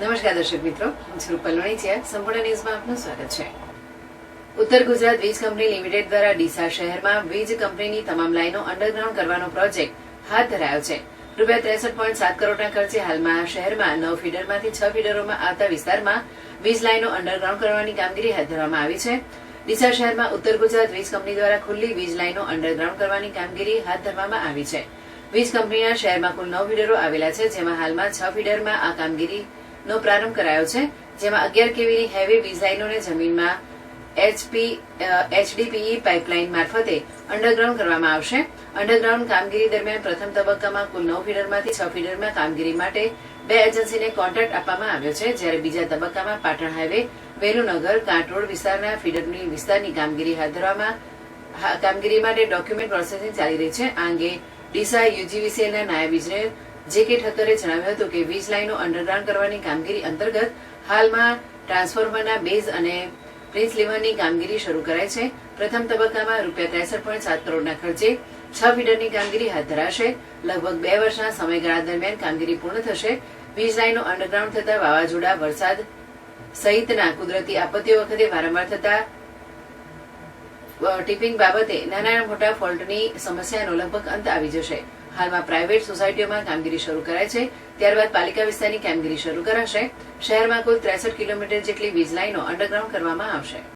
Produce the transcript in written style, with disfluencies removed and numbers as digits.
નમસ્કાર દર્શક મિત્રો, હું છું રૂપલ વણિચિયા. સંપૂર્ણ ન્યૂઝમાં આપનું સ્વાગત છે. ઉત્તર ગુજરાત વીજ કંપની લિમિટેડ દ્વારા ડીસા શહેરમાં વીજ કંપનીની તમામ લાઈનો અંડરગ્રાઉન્ડ કરવાનો પ્રોજેક્ટ હાથ ધરાયો છે. ₹63.7 કરોડના ખર્ચે હાલમાં શહેરમાં 9 ફીડરમાંથી 6 ફીડરોમાં આવતા વિસ્તારમાં વીજ લાઈનો અંડરગ્રાઉન્ડ કરવાની કામગીરી હાથ ધરવામાં આવી છે. ડીસા શહેરમાં ઉત્તર ગુજરાત વીજ કંપની દ્વારા ખુલ્લી વીજ લાઈનો અંડરગ્રાઉન્ડ કરવાની કામગીરી હાથ ધરવામાં આવી છે. વીજ કંપનીના શહેરમાં કુલ 9 ફીડરો આવેલા છે, જેમાં હાલમાં 6 ફીડરમાં આ કામગીરીનો પ્રારંભ કરાયો છે, જેમાં 11 કેવીની હેવી વીજ લાઈનોને જમીનમાં HDPE પાઇપલાઇન મારફતે અંડરગ્રાઉન્ડ કરવામાં આવશે. અંડરગ્રાઉન્ડ કામગીરી દરમિયાન પ્રથમ તબક્કામાં કુલ 9 ફીડરમાંથી 6 ફીડરમાં કામગીરી માટે 2 એજન્સીને કોન્ટ્રાક્ટ આપવામાં આવ્યો છે, જ્યારે બીજા તબક્કામાં પાટણ હાઈવે, વેલુનગર, કાંટોડ વિસ્તારના ફીડરની વિસ્તારની કામગીરી હાથ ધરવામાં કામગીરી માટે ડોક્યુમેન્ટ પ્રોસેસિંગ ચાલી રહી છે. આ અંગે ડીસા UGVCLના નાયબ ઇજનેર JK ઠક્કરે જણાવ્યું હતું કે વીજ લાઈનો અંડરગ્રાઉન્ડ કરવાની કામગીરી અંતર્ગત હાલમાં ટ્રાન્સફોર્મરના બેઝ અને પ્રિન્સ લીવરની કામગીરી શરૂ કરાઈ છે. પ્રથમ તબક્કામાં ₹63.7 કરોડના ખર્ચે 6 ફીડરની કામગીરી હાથ ધરાશે. લગભગ 2 વર્ષના સમયગાળા દરમિયાન કામગીરી પૂર્ણ થશે. વીજ લાઈનો અંડરગ્રાઉન્ડ થતા વાવાઝોડા, વરસાદ સહિતના કુદરતી આપત્તિઓ વખતે વારંવાર થતા ટીપિંગ બાબતે નાના મોટા ફોલ્ટની સમસ્યાનો લગભગ અંત આવી જશે. હાલમાં પ્રાઇવેટ સોસાયટીઓમાં કામગીરી શરૂ કરાય છે, ત્યારબાદ પાલિકા વિસ્તારની કામગીરી શરૂ કરાશે. શહેરમાં કુલ 63 કિલોમીટર જેટલી વીજ લાઈનો અંડરગ્રાઉન્ડ કરવામાં આવશે.